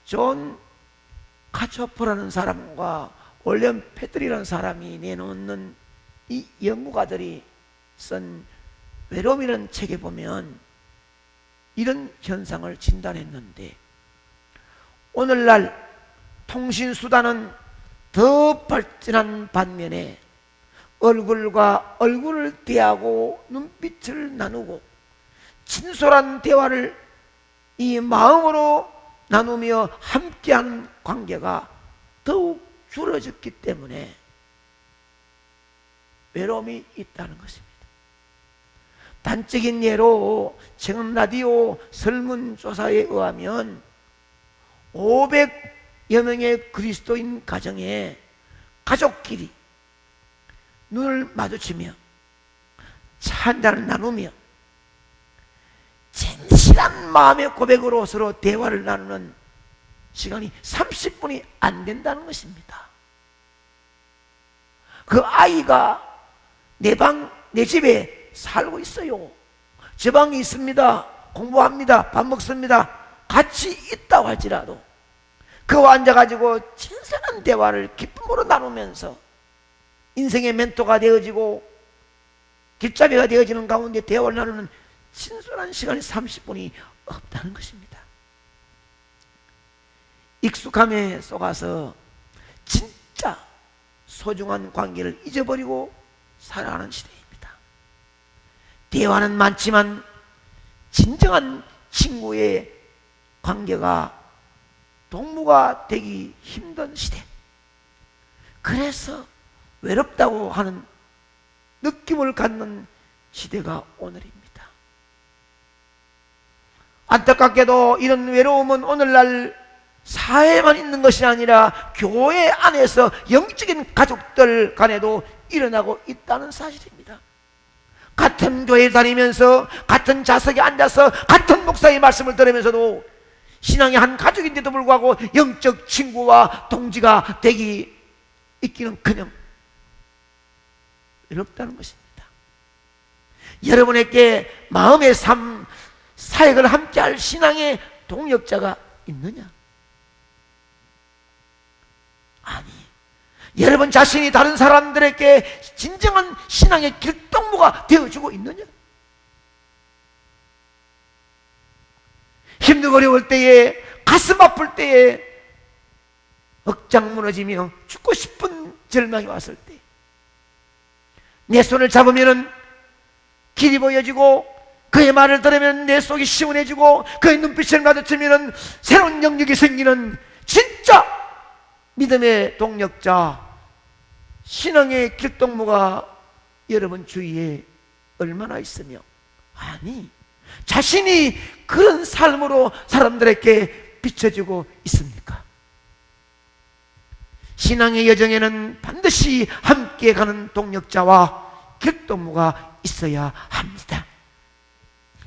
존 카초퍼라는 사람과 올리언 패들이라는 사람이 내놓는 이 연구가들이 쓴 외로움이라는 책에 보면 이런 현상을 진단했는데, 오늘날 통신수단은 더 발전한 반면에 얼굴과 얼굴을 대하고 눈빛을 나누고 진솔한 대화를 이 마음으로 나누며 함께하는 관계가 더욱 줄어졌기 때문에 외로움이 있다는 것입니다. 단적인 예로 최근 라디오 설문조사에 의하면 500여 명의 그리스도인 가정에 가족끼리 눈을 마주치며 차 한잔을 나누며 진실한 마음의 고백으로 서로 대화를 나누는 시간이 30분이 안 된다는 것입니다. 그 아이가 내 집에 살고 있어요. 제 방이 있습니다. 공부합니다. 밥 먹습니다. 같이 있다고 할지라도 그와 앉아가지고 진솔한 대화를 기쁨으로 나누면서 인생의 멘토가 되어지고 길잡이가 되어지는 가운데 대화를 나누는 진솔한 시간이 30분이 없다는 것입니다. 익숙함에 속아서 진짜 소중한 관계를 잊어버리고 살아가는 시대입니다. 대화는 많지만 진정한 친구의 관계가 동무가 되기 힘든 시대. 그래서 외롭다고 하는 느낌을 갖는 시대가 오늘입니다. 안타깝게도 이런 외로움은 오늘날 사회에만 있는 것이 아니라 교회 안에서 영적인 가족들 간에도 일어나고 있다는 사실입니다. 같은 교회에 다니면서 같은 좌석에 앉아서 같은 목사의 말씀을 들으면서도 신앙의 한 가족인데도 불구하고 영적 친구와 동지가 되기 있기는커녕 외롭다는 것입니다. 여러분에게 마음의 삶 사역을 함께할 신앙의 동력자가 있느냐? 아니, 여러분 자신이 다른 사람들에게 진정한 신앙의 길동무가 되어주고 있느냐? 힘들고 어려울 때에, 가슴 아플 때에, 억장 무너지며 죽고 싶은 절망이 왔을 때 내 손을 잡으면 길이 보여지고 그의 말을 들으면 내 속이 시원해지고 그의 눈빛을 마주치면 새로운 영역이 생기는 진짜 믿음의 동력자, 신앙의 길동무가 여러분 주위에 얼마나 있으며, 아니 자신이 그런 삶으로 사람들에게 비춰지고 있습니까? 신앙의 여정에는 반드시 함께 가는 동력자와 길동무가 있어야 합니다.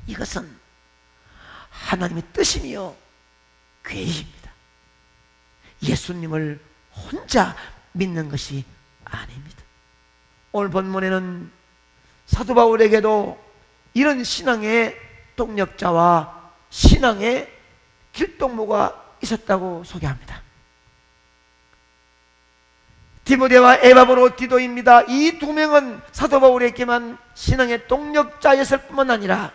이것은 하나님의 뜻이며 계획입니다. 예수님을 혼자 믿는 것이 아닙니다. 오늘 본문에는 사도 바울에게도 이런 신앙의 동력자와 신앙의 길동무가 있었다고 소개합니다. 디모데와 에바브로디도입니다. 이 두 명은 사도 바울에게만 신앙의 동력자였을 뿐만 아니라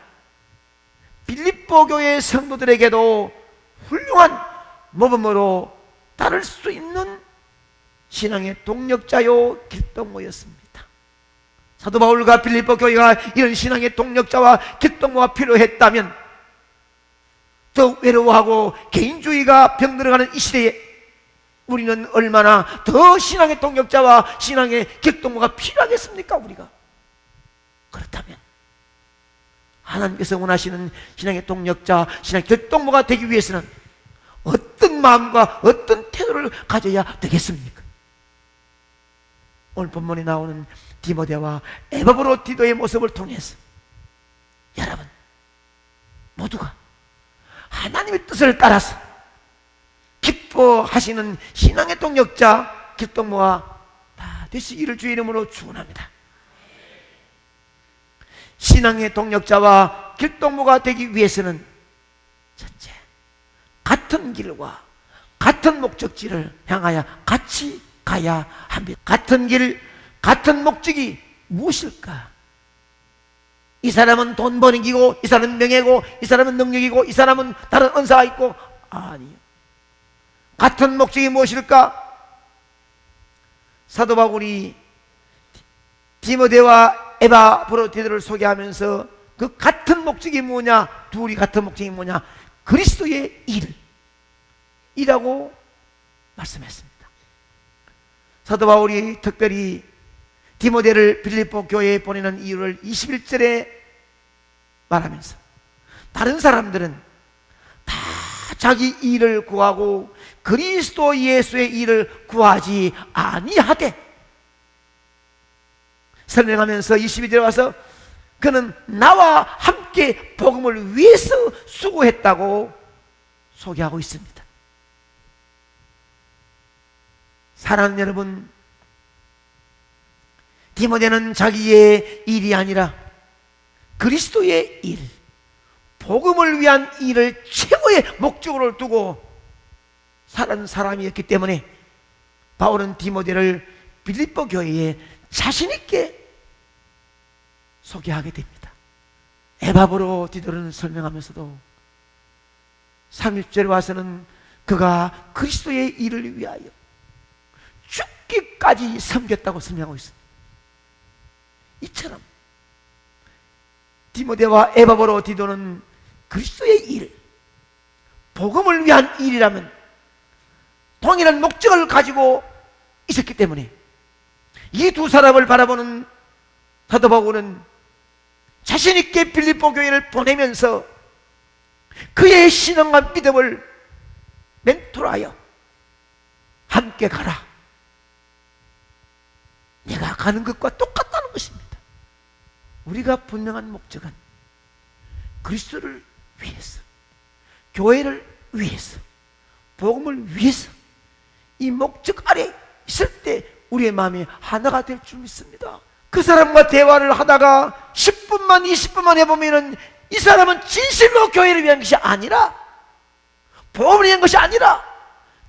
빌립보 교회 성도들에게도 훌륭한 모범으로 따를 수 있는 신앙의 동력자요 길동무였습니다. 사도 바울과 빌립보 교회가 이런 신앙의 동력자와 길동무가 필요했다면 더욱 외로워하고 개인주의가 병들어가는 이 시대에 우리는 얼마나 더 신앙의 동력자와 신앙의 길동무가 필요하겠습니까? 우리가 그렇다면 하나님께서 원하시는 신앙의 동력자, 신앙의 길동무가 되기 위해서는 어떤 마음과 어떤 태도를 가져야 되겠습니까? 오늘 본문에 나오는 디모데와 에바브로디도의 모습을 통해서 여러분 모두가 하나님의 뜻을 따라서 기뻐하시는 신앙의 동력자, 길동무가 다 되시기를 주의 이름으로 축원합니다. 신앙의 동력자와 길동무가 되기 위해서는 첫째, 같은 길과 같은 목적지를 향하여 같이 가야 합니다. 같은 길, 같은 목적이 무엇일까? 이 사람은 돈 버는 기고, 이 사람은 명예고, 이 사람은 능력이고, 이 사람은 다른 은사가 있고, 아니요. 같은 목적이 무엇일까? 사도 바울이 디모데와 에바브로디도를 소개하면서 그 같은 목적이 뭐냐? 둘이 같은 목적이 뭐냐? 그리스도의 일이라고 말씀했습니다. 사도 바울이 특별히 디모데를 빌립보 교회에 보내는 이유를 21절에 말하면서, 다른 사람들은 다 자기 일을 구하고 그리스도 예수의 일을 구하지 아니하되, 설명하면서 22절에 와서 그는 나와 함께 복음을 위해서 수고했다고 소개하고 있습니다. 사랑하는 여러분, 디모데는 자기의 일이 아니라 그리스도의 일, 복음을 위한 일을 최고의 목적으로 두고 살은 사람이었기 때문에 바울은 디모데를 빌립보 교회에 자신있게 소개하게 됩니다. 에바브로디도는 설명하면서도 30절에 와서는 그가 그리스도의 일을 위하여 죽기까지 섬겼다고 설명하고 있습니다. 이처럼 디모데와 에바브로디도는 그리스도의 일, 복음을 위한 일이라면 동일한 목적을 가지고 있었기 때문에 이 두 사람을 바라보는 사도 바울은 자신있게 빌립보 교회를 보내면서 그의 신앙과 믿음을 멘토하여 함께 가라, 내가 가는 것과 똑같다는 것입니다. 우리가 분명한 목적은 그리스도를 위해서, 교회를 위해서, 복음을 위해서, 이 목적 아래 있을 때 우리의 마음이 하나가 될 줄 믿습니다. 그 사람과 대화를 하다가 10분만 20분만 해보면은 이 사람은 진실로 교회를 위한 것이 아니라, 복음을 위한 것이 아니라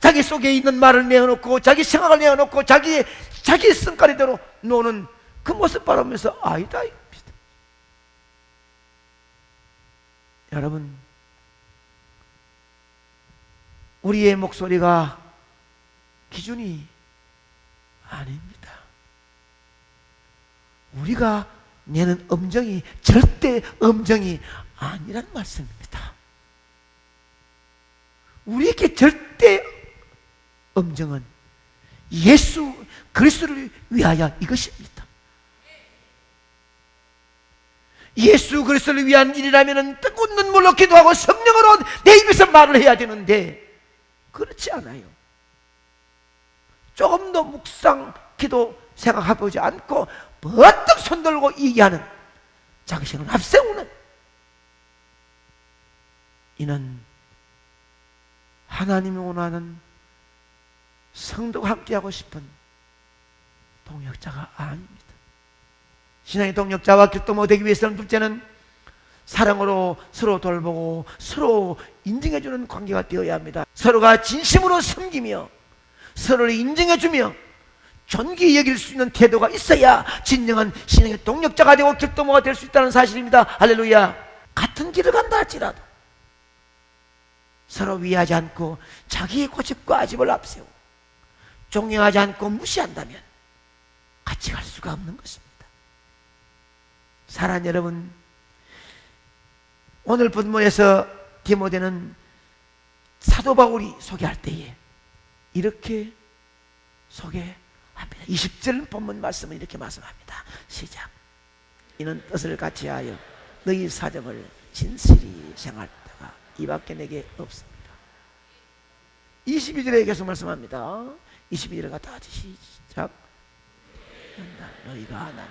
자기 속에 있는 말을 내어놓고 자기 생각을 내어놓고 자기 성깔이대로 노는 그 모습 바라보면서 아니다 이겁니다. 여러분, 우리의 목소리가 기준이 아닙니다. 우리가 내는 음정이 절대 음정이 아니란 말씀입니다. 우리에게 절대 음정은 예수 그리스도를 위하여 이것입니다. 예수 그리스도를 위한 일이라면 뜨거운 눈물로 기도하고 성령으로 내 입에서 말을 해야 되는데 그렇지 않아요. 조금 더 묵상, 기도 생각해보지 않고 버뜩 손들고 얘기하는, 자기신을 앞세우는, 이는 하나님이 원하는 성도가 함께하고 싶은 동역자가 아닙니다. 신앙의 동역자와 길동무 되기 위해서는 둘째는 사랑으로 서로 돌보고 서로 인정해주는 관계가 되어야 합니다. 서로가 진심으로 섬기며 서로를 인정해주며 존귀히 여길 수 있는 태도가 있어야 진정한 신앙의 동력자가 되고 길동무가 될 수 있다는 사실입니다. 할렐루야. 같은 길을 간다 할지라도 서로 위하지 않고 자기의 고집과 아집을 앞세우고 존경하지 않고 무시한다면 같이 갈 수가 없는 것입니다. 사랑하는 여러분, 오늘 본문에서 디모데는 사도 바울이 소개할 때에 이렇게 소개합니다. 20절 본문 말씀은 이렇게 말씀합니다. 시작. 이는 뜻을 같이하여 너희 사정을 진실히 생활하다가 이밖에 내게 없습니다. 22절에 계속 말씀합니다. 22절에 다 같이 시작. 너희가 난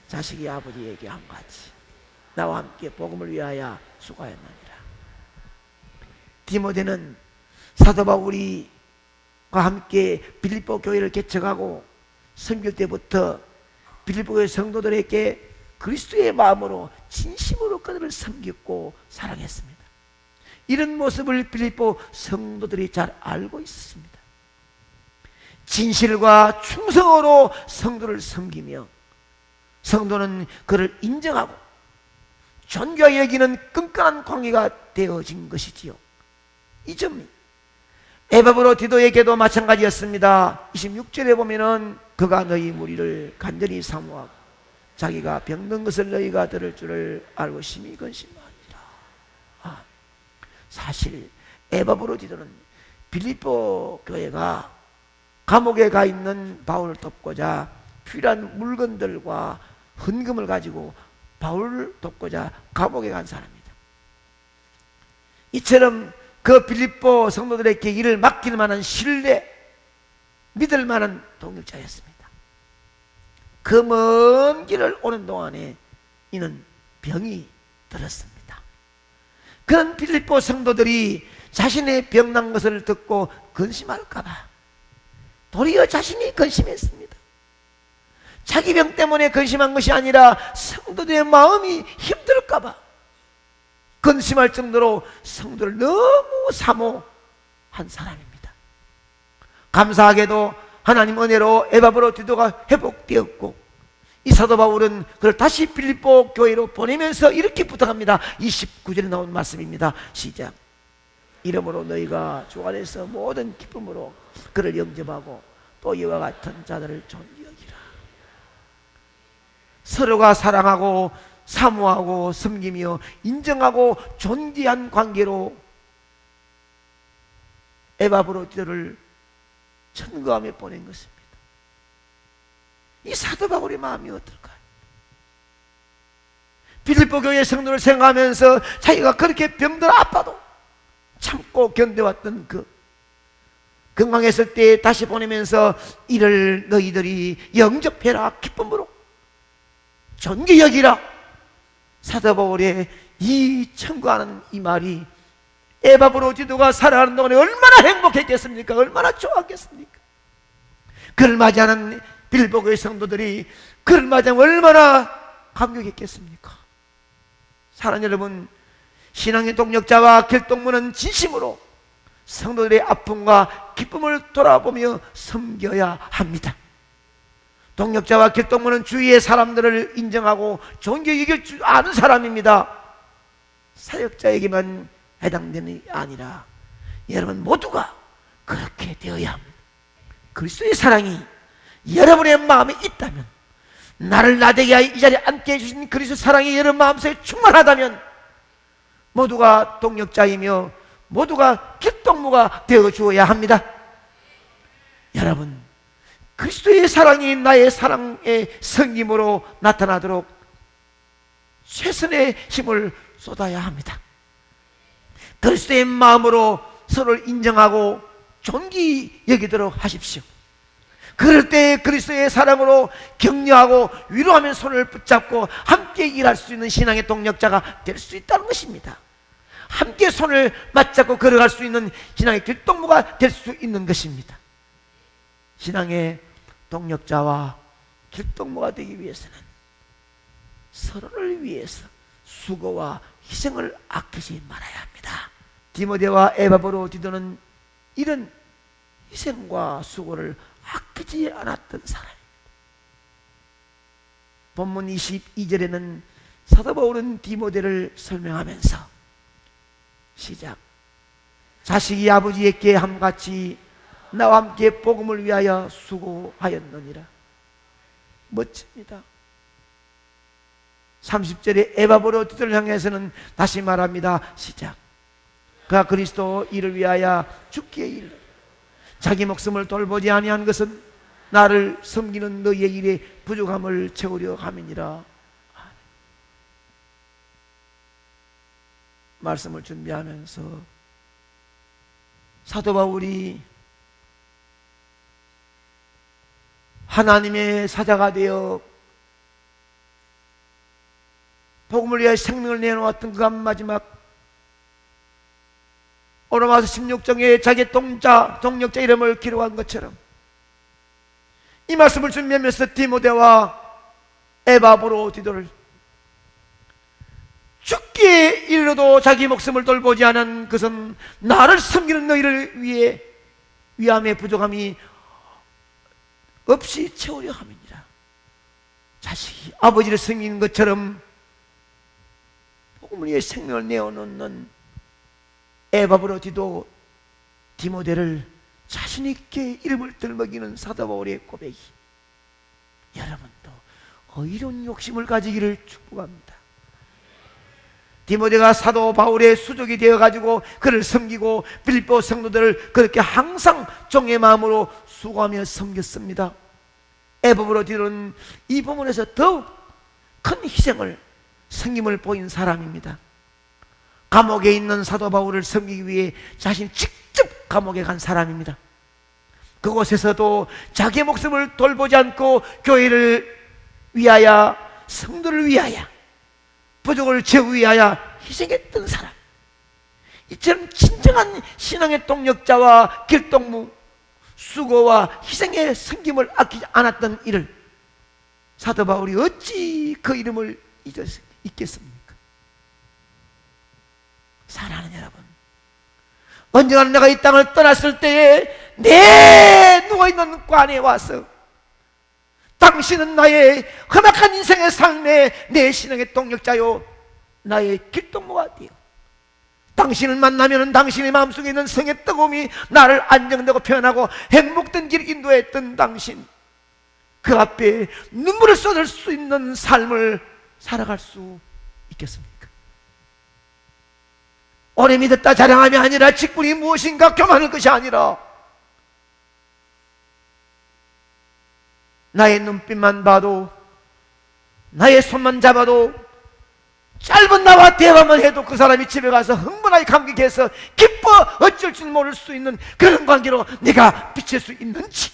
자식이 아버지에게 함같이 나와 함께 복음을 위하여 수고하였느니라. 디모데는 사도 바울이 함께 빌립보 교회를 개척하고 섬길 때부터 빌립보 교회 성도들에게 그리스도의 마음으로 진심으로 그들을 섬겼고 사랑했습니다. 이런 모습을 빌립보 성도들이 잘 알고 있습니다. 진실과 충성으로 성도를 섬기며 성도는 그를 인정하고 존귀하게 여기는 끈끈한 관계가 되어진 것이지요. 이 점이 에바브로디도에게도 마찬가지였습니다. 26절에 보면은 그가 너희 무리를 간절히 사모하고 자기가 병든 것을 너희가 들을 줄을 알고 심히 근심하니라. 사실 에바브로디도는 빌립보 교회가 감옥에 가 있는 바울을 돕고자 필요한 물건들과 헌금을 가지고 바울을 돕고자 감옥에 간 사람입니다. 이처럼 그 빌립보 성도들에게 일을 맡길 만한 신뢰, 믿을 만한 동역자였습니다. 그 먼 길을 오는 동안에 이는 병이 들었습니다. 그런 빌립보 성도들이 자신의 병난 것을 듣고 근심할까봐 도리어 자신이 근심했습니다. 자기 병 때문에 근심한 것이 아니라 성도들의 마음이 힘들까봐 근심할 정도로 성도를 너무 사모한 사람입니다. 감사하게도 하나님 은혜로 에바브로디도가 회복되었고 이 사도 바울은 그를 다시 빌립보 교회로 보내면서 이렇게 부탁합니다. 29절에 나온 말씀입니다. 시작. 이러므로 너희가 주 안에서 모든 기쁨으로 그를 영접하고 또 이와 같은 자들을 존귀 여기라. 서로가 사랑하고 사모하고 섬기며 인정하고 존귀한 관계로 에바브로디도를 천거함에 보낸 것입니다. 이 사도 바울의 마음이 어떨까요? 빌립보 교회 성도를 생각하면서 자기가 그렇게 병들어 아파도 참고 견뎌왔던 그 건강했을 때 다시 보내면서 이를 너희들이 영접해라, 기쁨으로 존귀 여기라. 사도 바울의 이 청구하는 이 말이 에바브로디도가 살아가는 동안에 얼마나 행복했겠습니까? 얼마나 좋았겠습니까? 그를 맞이하는 빌립보 교회 성도들이 그를 맞이하면 얼마나 감격했겠습니까? 사랑하는 여러분, 신앙의 동력자와 길동무는 진심으로 성도들의 아픔과 기쁨을 돌아보며 섬겨야 합니다. 동력자와 길동무는 주위의 사람들을 인정하고 존경히 여길 줄 아는 사람입니다. 사역자에게만 해당되는 게 아니라 여러분 모두가 그렇게 되어야 합니다. 그리스도의 사랑이 여러분의 마음에 있다면, 나를 나되게 하여 이 자리에 앉게 해주신 그리스도의 사랑이 여러분 마음속에 충만하다면 모두가 동력자이며 모두가 길동무가 되어 주어야 합니다. 여러분, 그리스도의 사랑이 나의 사랑의 성김으로 나타나도록 최선의 힘을 쏟아야 합니다. 그리스도의 마음으로 서로를 인정하고 존귀 여기도록 하십시오. 그럴 때 그리스도의 사랑으로 격려하고 위로하며 손을 붙잡고 함께 일할 수 있는 신앙의 동력자가 될 수 있다는 것입니다. 함께 손을 맞잡고 걸어갈 수 있는 신앙의 길동무가 될 수 있는 것입니다. 신앙의 동력자와 길동무가 되기 위해서는 서로를 위해서 수고와 희생을 아끼지 말아야 합니다. 디모데와 에바브로디도는 이런 희생과 수고를 아끼지 않았던 사람입니다. 본문 22절에는 사도 바울은 디모데를 설명하면서 시작. 자식이 아버지에게 함같이 나와 함께 복음을 위하여 수고하였느니라. 멋집니다. 30절에 에바브로디도를 향해서는 다시 말합니다. 시작. 그가 그리스도 일을 위하여 죽기에 이르 자기 목숨을 돌보지 아니한 것은 나를 섬기는 너희의 일에 부족함을 채우려 함이니라. 말씀을 준비하면서 사도 바울이 하나님의 사자가 되어 복음을 위하여 생명을 내놓았던 그 마지막 로마서 16장에 자기 동력자 이름을 기록한 것처럼 이 말씀을 준비하면서 디모데와 에바브로디도를 죽기 죽기에 이르러도 자기 목숨을 돌보지 않은 그것은 나를 섬기는 너희를 위해 위함의 부족함이 없이 채우려 함이니라. 자식이 아버지를 섬기는 것처럼 복음을 위해 생명을 내어놓는 에바브로디도 디모데를 자신 있게 이름을 들먹이는 사도 바울의 고백이 여러분도 의로운 욕심을 가지기를 축복합니다. 디모데가 사도 바울의 수족이 되어가지고 그를 섬기고 빌립보 성도들을 그렇게 항상 종의 마음으로 수고하며 섬겼습니다. 에바브로디는 이 부분에서 더욱 큰 희생을, 섬김을 보인 사람입니다. 감옥에 있는 사도 바울을 섬기기 위해 자신이 직접 감옥에 간 사람입니다. 그곳에서도 자기의 목숨을 돌보지 않고 교회를 위하여, 성도를 위하여, 부족을 채우기 위하여 희생했던 사람, 이처럼 진정한 신앙의 동력자와 길동무, 수고와 희생의 섬김을 아끼지 않았던 이를 사도 바울이 어찌 그 이름을 잊겠습니까? 사랑하는 여러분, 언젠가 내가 이 땅을 떠났을 때에 내 누워있는 관에 와서 당신은 나의 험악한 인생의 삶에 내 신앙의 동력자요, 나의 길동무가 되어 당신을 만나면 당신의 마음속에 있는 성의 뜨거움이 나를 안정되고 편하고 행복된 길 인도했던 당신, 그 앞에 눈물을 쏟을 수 있는 삶을 살아갈 수 있겠습니까? 오래 믿었다 자랑함이 아니라 직분이 무엇인가 교만할 것이 아니라 나의 눈빛만 봐도, 나의 손만 잡아도, 짧은 나와 대화만 해도 그 사람이 집에 가서 흥분하게 감격해서 기뻐 어쩔 줄 모를 수 있는 그런 관계로 내가 비칠 수 있는지,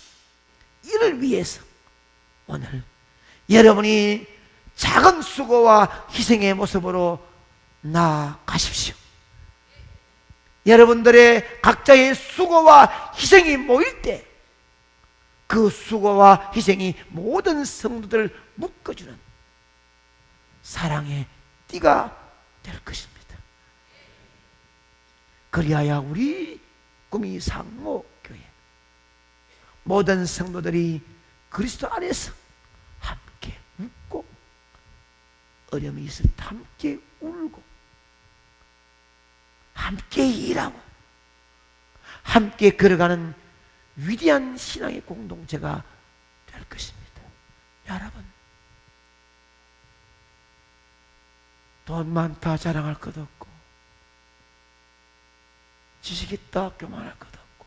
이를 위해서 오늘 여러분이 작은 수고와 희생의 모습으로 나아가십시오. 여러분들의 각자의 수고와 희생이 모일 때 그 수고와 희생이 모든 성도들을 묶어주는 사랑의 띠가 될 것입니다. 그리하여 우리 꿈이 상모교회 모든 성도들이 그리스도 안에서 함께 웃고 어려움이 있을 때 함께 울고 함께 일하고 함께 걸어가는 위대한 신앙의 공동체가 될 것입니다. 여러분, 돈 많다 자랑할 것 없고, 지식 있다 교만할 것 없고,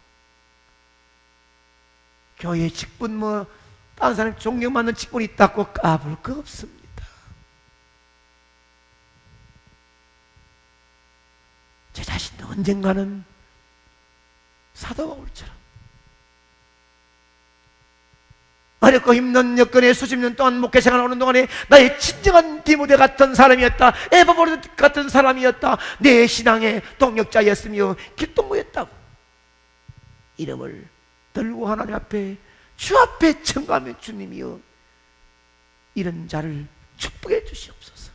교회 직분 다른 사람 존경받는 직분이 있다고 까불 거 없습니다. 제 자신도 언젠가는 사도 바울처럼 어렵고 힘든 여건에 수십 년 동안 목회 생활을 하는 동안에 나의 진정한 디모데 같은 사람이었다, 에바브로디 같은 사람이었다, 내 신앙의 동력자였으며 길동무였다고 이름을 들고 하나님 앞에, 주 앞에 청구하며 주님이여 이런 자를 축복해 주시옵소서.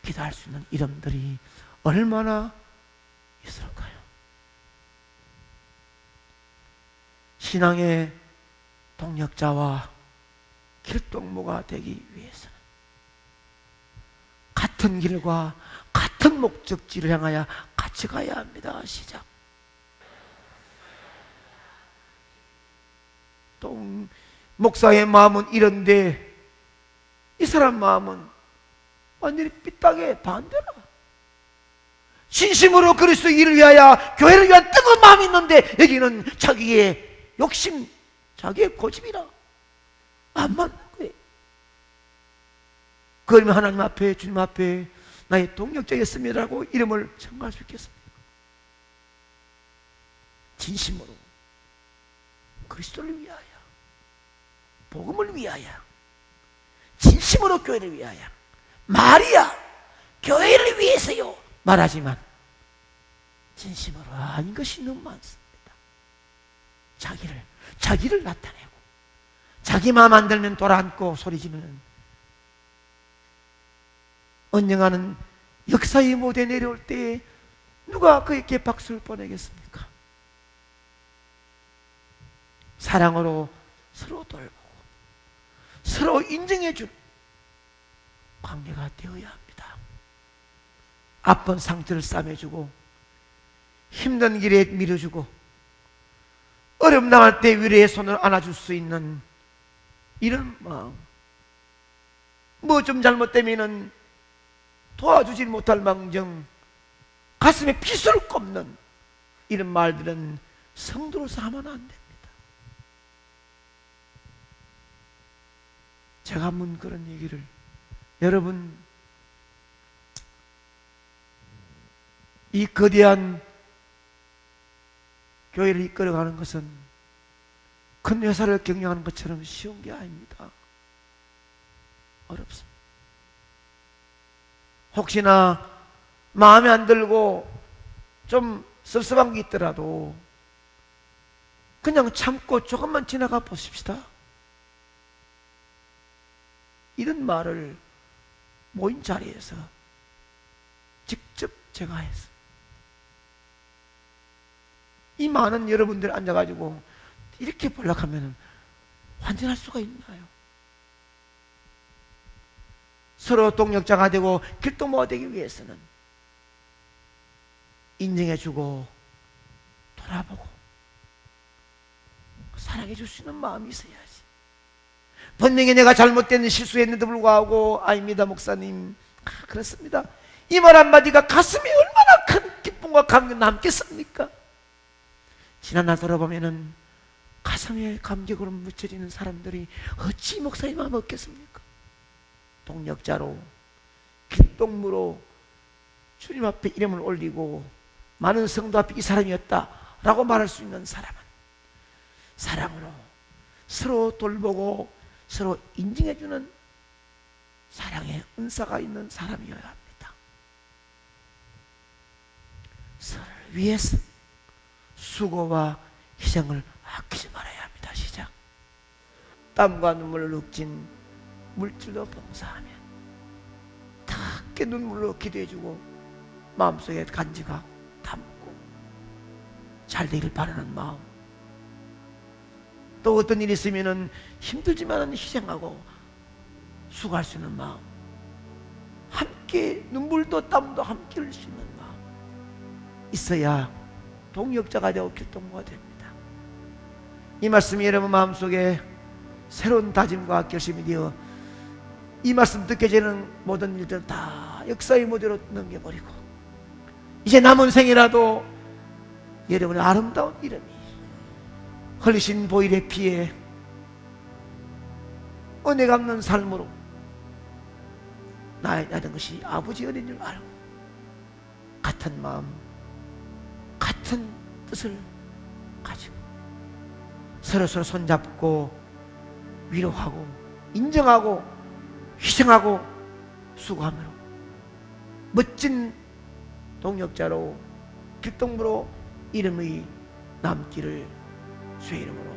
기도할 수 있는 이름들이 얼마나 있을까요? 신앙의 동력자와 길동무가 되기 위해서는 같은 길과 같은 목적지를 향하여 같이 가야 합니다. 시작. 또 목사의 마음은 이런데 이 사람 마음은 완전히 삐딱에 반대라. 진심으로 그리스도 일을 위하여 교회를 위한 뜨거운 마음이 있는데 여기는 자기의 욕심, 자기의 고집이라 안 맞는 거예요. 그러면 하나님 앞에, 주님 앞에 나의 동력자였습니다라고 이름을 청구할 수 있겠습니까? 진심으로 그리스도를 위하여, 복음을 위하여, 진심으로 교회를 위하여, 말이야 교회를 위해서요 말하지만 진심으로 아닌 것이 너무 많습니다. 자기를 나타내고 자기 마음 안 들면 돌아앉고 소리 지르는 언젠가는 역사의 무대에 내려올 때에 누가 그에게 박수를 보내겠습니까? 사랑으로 서로 돌보고 서로 인정해주는 관계가 되어야 합니다. 아픈 상처를 싸매주고 힘든 길에 밀어주고 어려움 당할 때 위로의 손을 안아줄 수 있는 이런 마음, 뭐 좀 잘못되면은 도와주지 못할 망정 가슴에 비수를 꼽는 이런 말들은 성도로서 하면 안 됩니다. 제가 한번 그런 얘기를, 여러분, 이 거대한 교회를 이끌어가는 것은 큰 회사를 경영하는 것처럼 쉬운 게 아닙니다. 어렵습니다. 혹시나 마음에 안 들고 좀 섭섭한 게 있더라도 그냥 참고 조금만 지나가 보십시다. 이런 말을 모인 자리에서 직접 제가 했습니다. 이 많은 여러분들 앉아가지고 이렇게 보려하면 환전할 수가 있나요? 서로 동력자가 되고 길동무가 되기 위해서는 인정해주고 돌아보고 사랑해줄 수 있는 마음이 있어야지. 분명히 내가 잘못된 실수했는데도 불구하고 아닙니다 목사님, 그렇습니다, 이 말 한마디가 가슴에 얼마나 큰 기쁨과 감격 남겠습니까? 지난 날 돌아보면은 가슴에 감격으로 묻혀지는 사람들이 어찌 목사님 마음 없겠습니까? 동력자로 길동무로 주님 앞에 이름을 올리고 많은 성도 앞에 이 사람이었다 라고 말할 수 있는 사람은 사랑으로 서로 돌보고 서로 인정해주는 사랑의 은사가 있는 사람이어야 합니다. 서로를 위해서 수고와 희생을 아끼지 말아야 합니다. 시작. 땀과 눈물을 눅진 물질로 봉사하면 탁게 눈물로 기도해주고 마음속에 간직하고 담고 잘 되길 바라는 마음, 또 어떤 일이 있으면 힘들지만 희생하고 수고할 수 있는 마음, 함께 눈물도 땀도 함께 흘릴 수 있는 마음 있어야 동역자가 되고 길동무가 됩니다. 이 말씀이 여러분 마음속에 새로운 다짐과 결심이 되어 이 말씀 듣게 되는 모든 일들 다 역사의 무대로 넘겨버리고 이제 남은 생이라도 여러분의 아름다운 이름이 흘리신 보일의 피에 은혜 갚는 삶으로 나아야 되는 것이 아버지 은혜인 줄 알고 같은 마음 같은 뜻을 가지고 서로서로 손잡고 위로하고 인정하고 희생하고 수고함으로 멋진 동역자로 길동무로 이름이 남기를 주의 이름으로